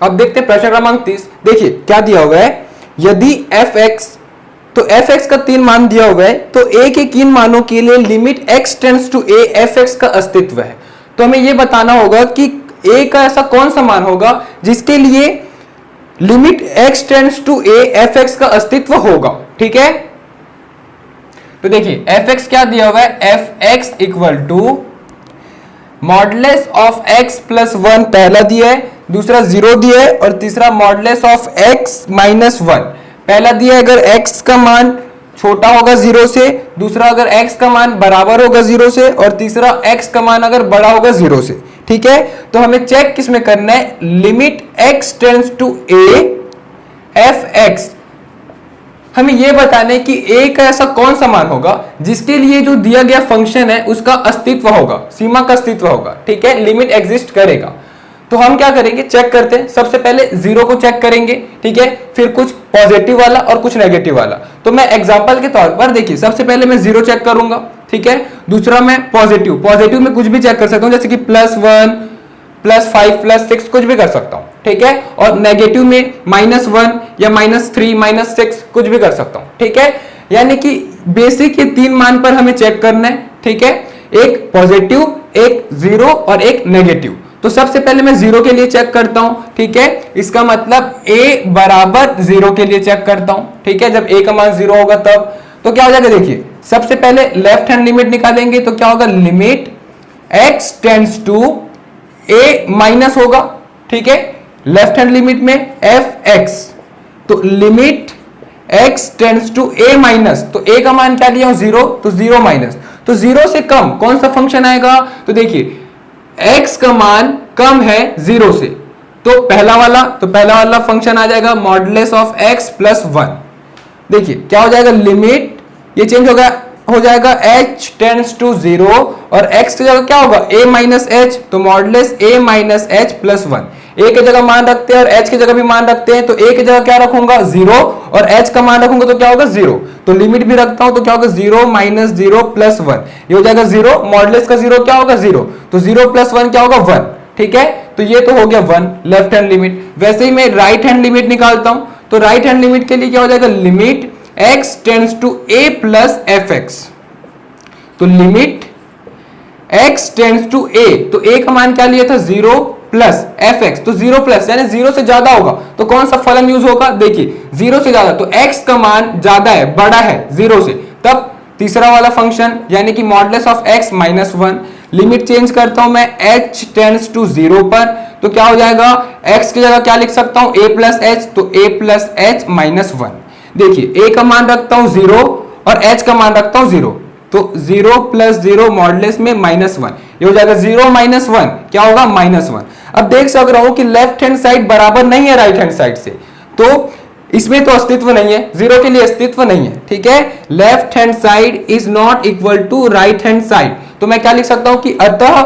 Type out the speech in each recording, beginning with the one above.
अब देखते हैं प्रश्न क्रमांक 30। देखिए क्या दिया हुआ है, यदि fx, तो fx का 3 मान दिया हुआ है, तो a के किन मानों के लिए limit x tends to a fx का अस्तित्व है। तो हमें यह बताना होगा कि a का ऐसा कौन सा मान होगा जिसके लिए limit x tends to a fx का अस्तित्व होगा। ठीक है, तो देखिए fx क्या दिया हुआ है, fx equal to modulus of x plus 1 पहला दिया है, दूसरा 0 दिया है, और तीसरा मॉडुलस ऑफ x माइनस 1 पहला दिया है अगर x का मान छोटा होगा 0 से, दूसरा अगर x का मान बराबर होगा 0 से, और तीसरा x का मान अगर बड़ा होगा 0 से। ठीक है, तो हमें चेक किसमें करना है, limit x tends to a fx। हमें यह बताना है कि a का ऐसा कौन सा मान होगा जिसके लिए जो दिया गया फंक्शन है उसका अस्तित्व होगा, सीमा का अस्तित्व होगा। ठीक है, लिमिट एग्जिस्ट करेगा। तो हम क्या करेंगे, चेक करते हैं। सबसे पहले 0 को चेक करेंगे, ठीक है, फिर कुछ पॉजिटिव वाला और कुछ नेगेटिव वाला। तो मैं एग्जांपल के तौर पर देखिए, सबसे पहले मैं 0 चेक करूंगा, ठीक है, दूसरा मैं पॉजिटिव में कुछ भी चेक कर सकता हूं, जैसे कि +1 +5 +6 कुछ भी कर सकता हूं। ठीक है, और नेगेटिव में -1 या -3 -6 कुछ भी कर सकता हूं। ठीक है, यानी कि बेसिक ये 3 मान पर हमें चेक करना है। ठीक है, एक पॉजिटिव, एक 0 और एक नेगेटिव। तो सबसे पहले मैं 0 के लिए चेक करता हूं। ठीक है, इसका मतलब a बराबर 0 के लिए चेक करता हूं। ठीक है, जब a का मान 0 होगा तब तो क्या हो जाएगा, देखिए सबसे पहले लेफ्ट हैंड लिमिट निकालेंगे तो क्या होगा, limit x tends to a minus होगा। ठीक है, लेफ्ट हैंड लिमिट में fx, तो limit x tends to a minus, तो a का मान क्या लिया हूं 0, तो 0 माइनस, तो 0 से कम कौन सा फंक्शन आएगा, तो देखिए x का मान कम है 0 से, तो पहला वाला फंक्शन आ जाएगा मॉडुलस ऑफ x प्लस 1। देखिए क्या हो जाएगा, लिमिट ये चेंज हो जाएगा h टेंड्स टू 0, और x की जगह क्या होगा a माइनस एच, तो modulus a minus h plus 1। a की जगह मान रखते हैं और h की जगह भी मान रखते हैं, तो a की जगह क्या रखूंगा 0, और h का मान रखूंगा तो क्या होगा 0, तो लिमिट भी रखता हूं तो क्या होगा 0 माइनस 0 प्लस 1, ये हो जाएगा 0, मॉडुलस का 0 क्या होगा 0, तो 0 प्लस 1 क्या होगा 1। ठीक है, तो ये तो हो गया 1 लेफ्ट हैंड लिमिट। वैसे ही मैं राइट हैंड लिमिट निकालता हूं, तो राइट हैंड लिमिट के लिए क्या हो जाएगा, limit x tends to a plus fx, तो limit x tends to a, तो a का मान क्या लिया था 0 प्लस fx, तो 0 प्लस यानी 0 से ज्यादा होगा, तो कौन सा फलन यूज होगा, देखिए 0 से ज्यादा, तो x का मान ज्यादा है, बड़ा है 0 से, तब तीसरा वाला फंक्शन यानी कि modulus of x minus 1। Limit change करता हूं मैं h टेंड्स टू 0 पर, तो क्या हो जाएगा, x की जगह क्या लिख सकता हूं a प्लस एच, तो a प्लस एच माइनस 1। देखिए a का मान रखता हूं 0 और h का मान रखता हूं 0, तो 0 प्लस 0 मॉडुलस में -1, ये हो जाएगा 0 माइनस 1 क्या होगा -1। अब देख सक रहा हूं कि लेफ्ट हैंड साइड बराबर नहीं है राइट हैंड साइड से, तो इसमें तो अस्तित्व नहीं है, 0 के लिए अस्तित्व नहीं है। ठीक है, left hand side is not equal to right hand side, तो मैं क्या लिख सकता हूं कि अतः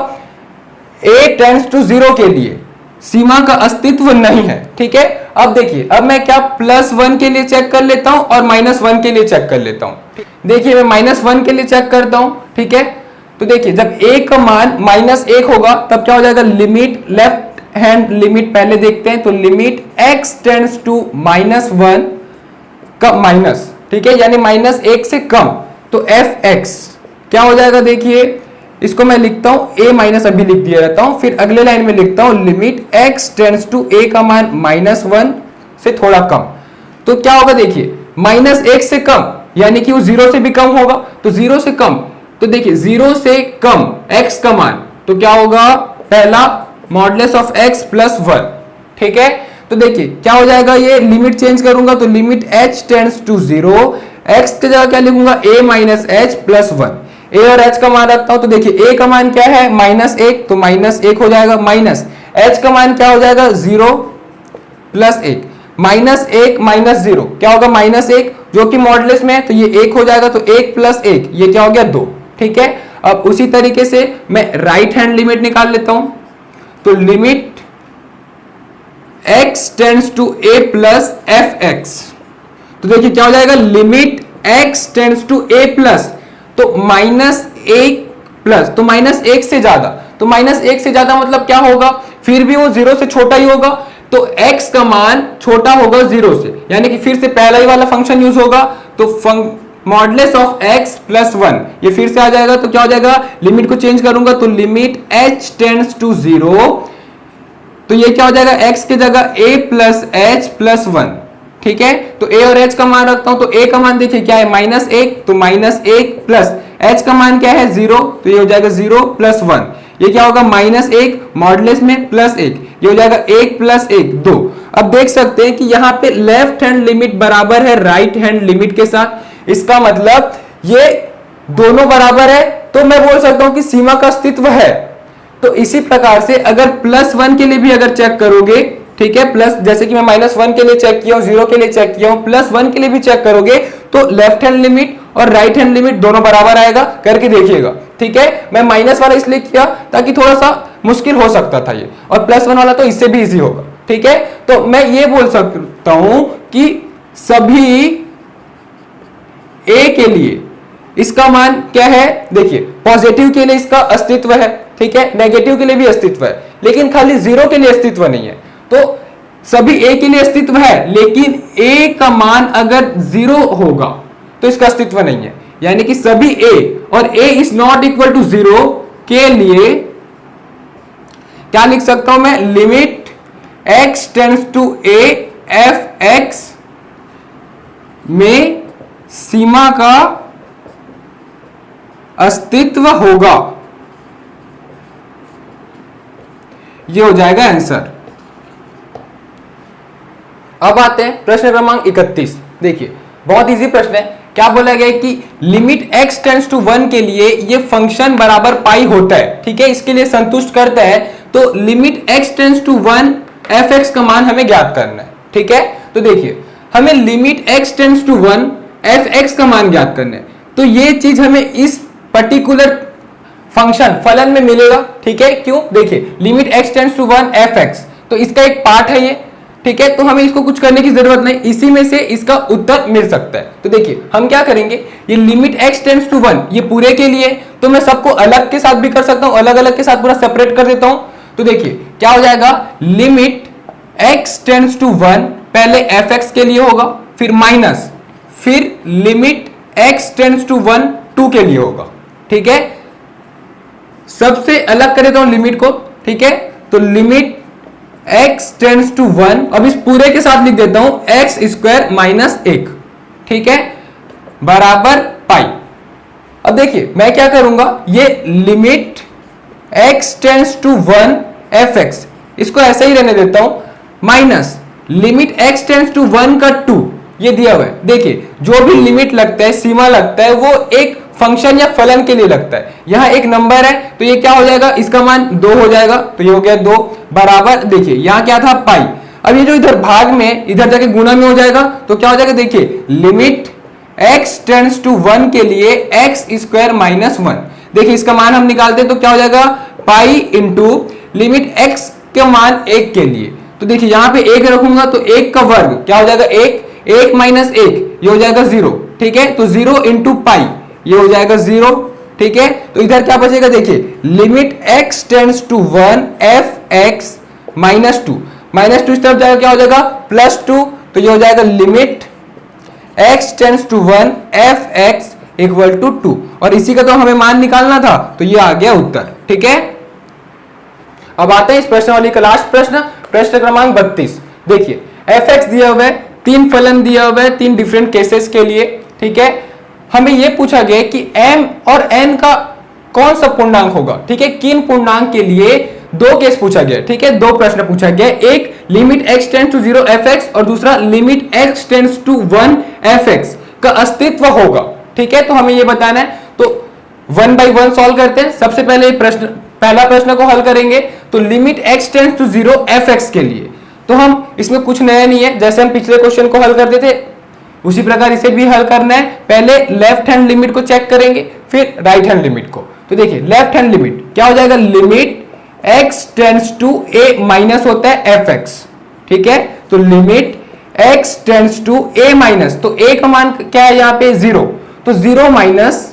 a टेंड्स टू 0 के लिए सीमा का अस्तित्व नहीं है। ठीक है, अब देखिए, अब मैं क्या +1 के लिए चेक कर लेता हूं और -1 के लिए चेक कर लेता हूं। देखिए मैं -1 के लिए चेक करता हूं। ठीक है, तो देखिए जब a का मान -1 होगा तब क्या हो जाएगा, लिमिट लेफ्ट हैंड लिमिट पहले देखते हैं, तो लिमिट x टेंड्स टू -1 का माइनस, ठीक है, यानी -1 से कम, तो fx क्या हो जाएगा, देखिए इसको मैं लिखता हूं a माइनस, अभी लिख दिया रहता हूं, फिर अगले लाइन में लिखता हूं limit x tends to a का मान -1 से थोड़ा कम, तो क्या होगा, देखिए -1 से कम यानी कि वो 0 से भी कम होगा, तो 0 से कम, तो देखिए 0 से कम x का मान, तो क्या होगा, पहला मॉडुलस ऑफ x प्लस 1। ठीक है, तो देखिए क्या हो जाएगा, ये लिमिट चेंज करूंगा तो limit h tends to 0, x की जगह क्या लिखूंगा a minus h plus 1, a और h का मान रखता हूं, तो देखिए a का मान क्या है -1, तो -1 हो जाएगा, माइनस h का मान क्या हो जाएगा 0 प्लस 1, -1 माइनस 0 क्या होगा -1, जो कि मॉडुलस में है तो ये 1 हो जाएगा, तो 1 प्लस 1 ये क्या हो गया 2। ठीक है, अब उसी तरीके से मैं राइट हैंड लिमिट निकाल लेता हूं, तो limit x tends to a plus fx, तो देखिए क्या हो जाएगा, limit x tends to a plus, तो -1 प्लस, तो -1 से ज्यादा, तो -1 से ज्यादा मतलब क्या होगा, फिर भी वो 0 से छोटा ही होगा, तो x का मान छोटा होगा 0 से, यानी कि फिर से पहला ही वाला फंक्शन यूज होगा, तो मॉडलेस ऑफ x प्लस 1 ये फिर से आ जाएगा, तो क्या हो जाएगा, लिमिट को चेंज करूंगा तो लिमिट h टेंड्स टू 0, तो ये क्या हो जाएगा, x की जगह a प्लस h प्लस 1, ठीक है। तो a और h का मान रखता हूं, तो a का मान देखिए क्या है, -1, तो -1 प्लस h का मान क्या है 0, तो ये हो जाएगा 0 प्लस 1, ये क्या होगा -1 मॉडुलस में प्लस 1, ये हो जाएगा 1 प्लस 1 2। अब देख सकते हैं कि यहाँ पे लेफ्ट हैंड लिमिट बराबर है राइट हैंड लिमिट के साथ, इसका मतलब ये दोनों बराबर है, तो मैं बोल सकता हूं कि सीमा का अस्तित्व है। तो इसी प्रकार से अगर +1 के लिए भी अगर चेक करोगे, ठीक है, प्लस जैसे कि मैं -1 के लिए चेक किया हूं, 0 के लिए चेक किया हूं, +1 के लिए भी चेक करोगे तो लेफ्ट हैंड लिमिट और राइट हैंड लिमिट दोनों बराबर आएगा, करके देखिएगा, ठीक है। मैं माइनस वाला इसलिए किया ताकि थोड़ा सा मुश्किल हो सकता था ये, और +1 वाला तो इससे भी इजी होगा, ठीक है। तो मैं ये बोल सकता हूं कि सभी a के लिए इसका मान क्या है, देखिए पॉजिटिव के लिए इसका अस्तित्व है, ठीक है, नेगेटिव के लिए भी अस्तित्व है, लेकिन खाली 0 के लिए अस्तित्व नहीं है। तो सभी a के लिए अस्तित्व है, लेकिन a का मान अगर 0 होगा तो इसका अस्तित्व नहीं है, यानी कि सभी a और a is not equal to 0 के लिए क्या लिख सकता हूं मैं, limit x tends to a f(x) में सीमा का अस्तित्व होगा, ये हो जाएगा आंसर। अब आते हैं प्रश्न क्रमांक 31। देखिए बहुत इजी प्रश्न है, क्या बोला गया है कि लिमिट x टेंड्स टू 1 के लिए ये फंक्शन बराबर पाई होता है, ठीक है, इसके लिए संतुष्ट करता है, तो limit x tends to 1 f(x) का मान हमें ज्ञात करना है, ठीक है। तो देखिए हमें limit x tends to 1 f(x) का मान ज्ञात करना है, तो ये चीज हमें इस पर्टिकुलर फंक्शन फलन में मिलेगा, ठीक है। क्यों, देखिए limit x tends to 1 f(x), तो इसका एक पार्ट है ये, ठीक है, तो हमें इसको कुछ करने की जरूरत नहीं, इसी में से इसका उत्तर मिल सकता है। तो देखिए हम क्या करेंगे, ये लिमिट x टेंड्स टू 1 ये पूरे के लिए, तो मैं सबको अलग के साथ भी कर सकता हूं, अलग अलग के साथ पूरा सेपरेट कर देता हूं। तो देखिए क्या हो जाएगा, लिमिट x टेंड्स टू 1 पहले f(x) के लिए होगा, फिर माइनस, फिर लिमिट x टेंड्स टू 1 2 के लिए होगा, ठीक है। सबसे अलग कर देता हूं लिमिट को, ठीक है, तो लिमिट x टेंड्स टू 1, अब इस पूरे के साथ लिख देता हूं x² माइनस 1, ठीक है, बराबर पाई। अब देखिए मैं क्या करूंगा, ये limit x tends to 1 f(x) इसको ऐसे ही रहने देता हूं, minus limit x tends to 1 का 2 ये दिया हुआ है। देखिए जो भी लिमिट लगता है, सीमा लगता है, वो एक फंक्शन या फलन के लिए लगता है, यहां एक नंबर है तो ये क्या हो जाएगा, इसका मान 2 हो जाएगा, तो ये हो गया 2 बराबर, देखिए यहां क्या था पाई, अब ये जो इधर भाग में इधर जाके गुणा में हो जाएगा, तो क्या हो जाएगा, देखिए लिमिट x टेंड्स टू 1 के लिए x² माइनस 1, देखिए इसका मान हम निकालते हैं तो क्या हो जाएगा, पाई इंटू लिमिट x के मान 1 के लिए, तो देखिए यहां पे 1 रखूंगा तो 1 का वर्ग क्या हो जाएगा, 1 माइनस 1 ये हो जाएगा 0, ठीक है, तो 0 इंटू पाई ये हो जाएगा 0, ठीक है। तो इधर क्या बचेगा, देखिए limit x tends to 1 f(x) minus 2, minus 2 इस तरफ जाएगा क्या हो जाएगा, +2, तो ये हो जाएगा limit x tends to 1 f(x) equal to 2, और इसी का तो हमें मान निकालना था, तो ये आ गया उत्तर, ठीक है। अब आते हैं इस प्रश्न वाली का लास्ट प्रश्न, प्रश्न क्रमांक 32। देखिए f(x) दिया हुआ है, 3 फलन दिया हुआ है 3 डिफरेंट केसेस के लिए, ठीक है। हमें यह पूछा गया कि m और n का कौन सा पूर्णांक होगा, ठीक है, किन पूर्णांक के लिए 2 केस पूछा गया, ठीक है, 2 प्रश्न पूछा गया, एक limit x tends to 0 f(x) और दूसरा limit x tends to 1 f(x) का अस्तित्व होगा, ठीक है। तो हमें यह बताना है, तो 1 बाय 1 सॉल्व करते हैं। सबसे पहले पहला प्रश्न को हल करेंगे, तो limit x tends to 0 f(x) के लिए, तो हम इसमें कुछ नया नहीं है, जैसे हम पिछले क्वेश्चन को हल करते थे उसी प्रकार इसे भी हल करना है। पहले लेफ्ट हैंड लिमिट को चेक करेंगे, फिर राइट हैंड लिमिट को। तो देखिए लेफ्ट हैंड लिमिट क्या हो जाएगा, limit x tends to a minus होता है f(x), ठीक है, तो limit x tends to a minus, तो a का मान क्या है यहाँ पे 0, तो 0 माइनस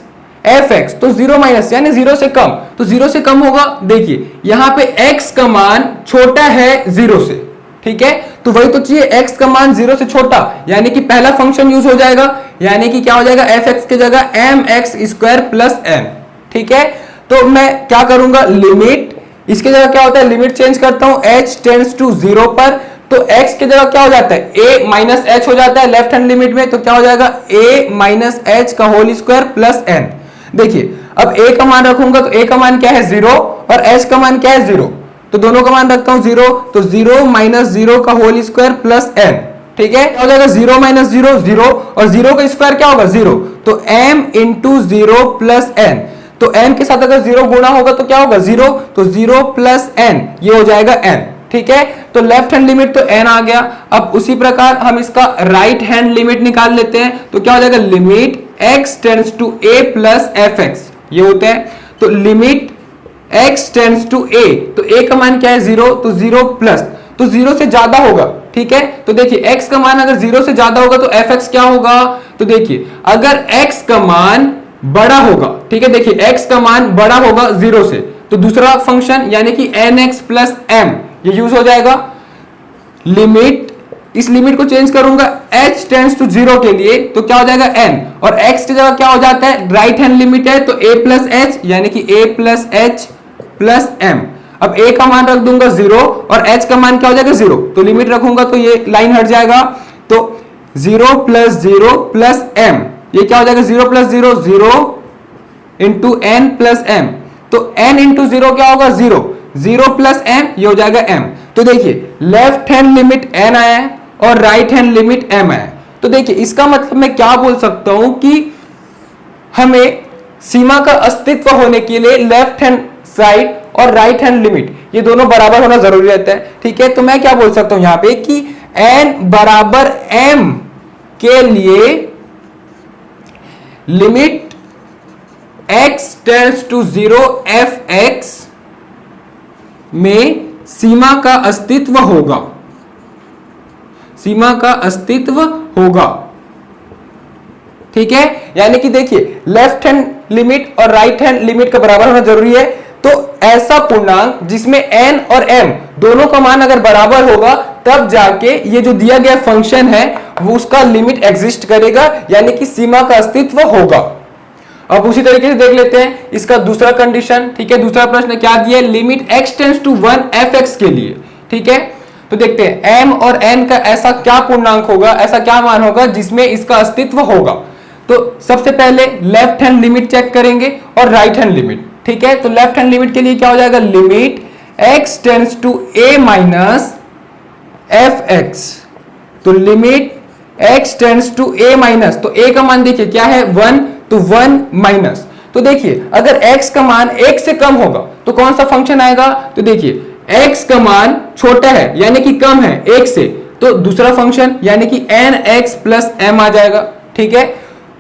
f(x), तो 0 माइनस यानी 0 से कम, तो 0 से कम होगा। देखिए यहाँ पे x का मान छोटा है 0 से, ठीक है, तो वही तो चाहिए, x का मान 0 से छोटा, यानी कि पहला फंक्शन यूज हो जाएगा, यानी कि क्या हो जाएगा, fx की जगह mx² प्लस m। ठीक है, तो मैं क्या करूंगा, लिमिट, इसके जगह क्या होता है, लिमिट चेंज करता हूं, h टेंड्स टू 0 पर, तो x की जगह क्या हो जाता है, a माइनस h हो जाता है लेफ्ट हैंड लिमिट में, तो क्या हो जाएगा, a माइनस h का होल स्क्वायर प्लस n। देखिए अब a का मान रखूंगा तो a का मान क्या है 0 और h का मान क्या है 0, तो दोनों का मान रखता हूं 0, तो 0 माइनस 0 का होल स्क्वायर प्लस n। ठीक है, क्या हो जाएगा, 0 माइनस 0 0 और 0 का स्क्वायर क्या होगा 0, तो m इंटू 0 प्लस n, तो n के साथ अगर 0 गुणा होगा तो क्या होगा 0, तो 0 प्लस n, ये हो जाएगा n। ठीक है, तो लेफ्ट हैंड लिमिट तो n आ गया। अब उसी प्रकार हम इसका राइट हैंड लिमिट निकाल लेते हैं, तो क्या हो जाएगा, limit x tends to a plus fx, ये होते हैं, तो limit x tends to a, तो a का मान क्या है 0, तो 0 प्लस, तो 0 से ज्यादा होगा। ठीक है, तो देखिए x का मान अगर 0 से ज्यादा होगा तो fx क्या होगा, तो देखिए अगर x का मान बड़ा होगा, ठीक है, देखिए x का मान बड़ा होगा 0 से, तो दूसरा फंक्शन यानी कि nx प्लस m ये यूज हो जाएगा। लिमिट, इस लिमिट को चेंज करूंगा h टेंड्स टू 0 के लिए, तो क्या हो जाएगा n, और x की जगह क्या हो जाता है, राइट हैंड लिमिट है तो a प्लस h, यानी कि a plus h plus m। अब a का मान रख दूंगा 0 और h का मान क्या हो जाएगा 0, तो लिमिट रखूंगा तो ये लाइन हट जाएगा, तो 0 प्लस 0 प्लस m, ये क्या हो जाएगा 0 plus 0 0 into n plus m, तो n इंटू 0 क्या होगा 0, 0 प्लस m, ये हो जाएगा m। तो देखिए लेफ्ट हैंड लिमिट n आया है और राइट हैंड लिमिट m आया है, तो देखिए इसका मतलब मैं क्या बोल सकता हूं कि हमें सीमा का अस्तित्व होने के लिए लेफ्ट हैंड साइड और राइट हैंड लिमिट ये दोनों बराबर होना जरूरी रहता है। ठीक है, तो मैं क्या बोल सकता हूं यहां पे कि n बराबर m के लिए limit x tends to 0 fx में सीमा का अस्तित्व होगा, सीमा का अस्तित्व होगा। ठीक है, यानी कि देखिए लेफ्ट हैंड लिमिट और राइट हैंड लिमिट का बराबर होना जरूरी है, तो ऐसा पूर्णांक जिसमें n और m दोनों का मान अगर बराबर होगा तब जाके ये जो दिया गया फंक्शन है वो उसका लिमिट एग्जिस्ट करेगा, यानी कि सीमा का अस्तित्व होगा। अब उसी तरीके से देख लेते हैं इसका दूसरा कंडीशन। ठीक है, दूसरा प्रश्न क्या दिया है, limit x tends to 1 fx के लिए। ठीक है, तो देखते हैं m और n का ऐसा क्या पूर्णांक होगा, ऐसा क्या मान होगा जिसमें इसका अस्तित्व होगा। तो सबसे पहले लेफ्ट हैंड लिमिट चेक करेंगे और राइट हैंड लिमिट। ठीक है, तो लेफ्ट हैंड लिमिट के लिए क्या हो जाएगा, limit x tends to a minus fx, तो limit x tends to a minus, तो a का मान देखिए क्या है 1, तो 1 माइनस, तो देखिए अगर x का मान 1 से कम होगा तो कौन सा फंक्शन आएगा, तो देखिए x का मान छोटा है यानी कि कम है 1 से, तो दूसरा फंक्शन यानी कि nx प्लस m आ जाएगा। ठीक है,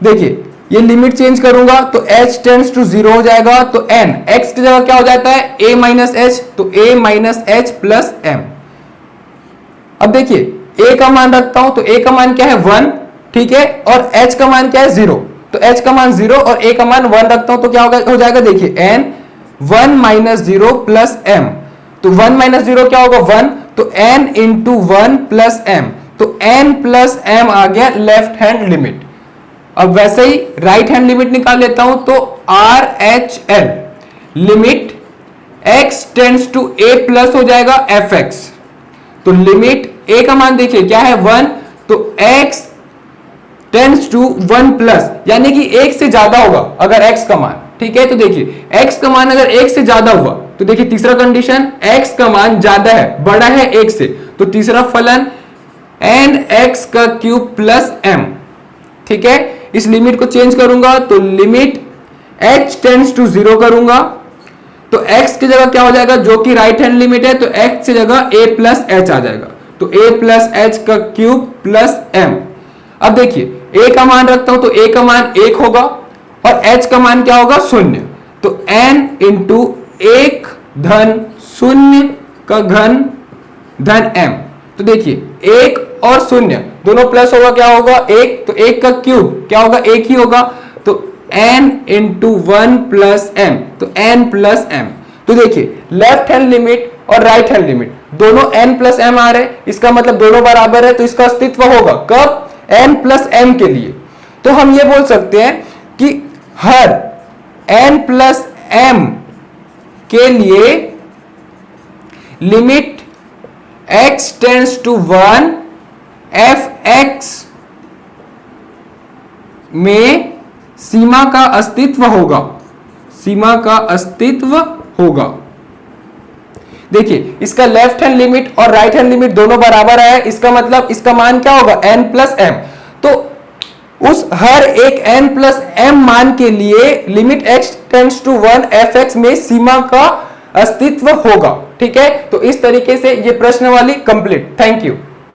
देखिए ये लिमिट चेंज करूंगा तो h टेंड्स टू 0 हो जाएगा, तो n x की जगह क्या हो जाता है a माइनस h, तो a minus h plus m। अब देखिए a का मान रखता हूं तो a का मान क्या है 1, ठीक है, और h का मान क्या है 0, तो h का मान 0 और a का मान 1 रखता हूं तो क्या हो जाएगा, देखिए n 1 माइनस 0 प्लस m, तो 1 माइनस 0 क्या होगा 1, तो n इंटू 1 प्लस m, तो n प्लस m आ गया लेफ्ट हैंड लिमिट। अब वैसे ही राइट हैंड लिमिट निकाल लेता हूं, तो RHL limit x tends to a plus हो जाएगा fx, तो लिमिट a का मान देखिए क्या है 1, तो x टेंड्स टू 1 प्लस, यानी कि 1 से ज्यादा होगा अगर x का मान। ठीक है, तो देखिए x का मान अगर 1 से ज्यादा हुआ तो देखिए तीसरा कंडीशन x का मान ज्यादा है, बड़ा है 1 से, तो तीसरा फलन nx का क्यूब प्लस m। ठीक है, इस लिमिट को चेंज करूंगा तो लिमिट h टेंड्स टू 0 करूंगा, तो x की जगह क्या हो जाएगा, जो कि राइट हैंड लिमिट है, तो x की जगह a प्लस h आ जाएगा, तो a प्लस h का क्यूब प्लस m। अब देखिए a का मान रखता हूं तो a का मान 1 होगा और h का मान क्या होगा 0, तो n इंटू 1 धन 0 का घन धन m, तो देखिए 1 और 0 दोनों प्लस होगा, क्या होगा 1, तो 1 का क्यूब क्या होगा 1 ही होगा, तो n इंटू 1 प्लस m, तो n प्लस m। तो देखिए लेफ्ट हैंड लिमिट और राइट हैंड लिमिट दोनों n प्लस एम आ रहे, इसका मतलब दोनों बराबर है, तो इसका अस्तित्व होगा कब, n प्लस एम के लिए। तो हम ये बोल सकते हैं कि हर n प्लस एम के लिए limit x tends to 1 fx में सीमा का अस्तित्व होगा, सीमा का अस्तित्व होगा। देखिए इसका लेफ्ट हैंड लिमिट और राइट हैंड लिमिट दोनों बराबर है, इसका मतलब इसका मान क्या होगा, n प्लस एम। तो उस हर एक n प्लस एम मान के लिए limit x tends to 1 fx में सीमा का अस्तित्व होगा। ठीक है, तो इस तरीके से ये प्रश्न वाली कंप्लीट। Thank you.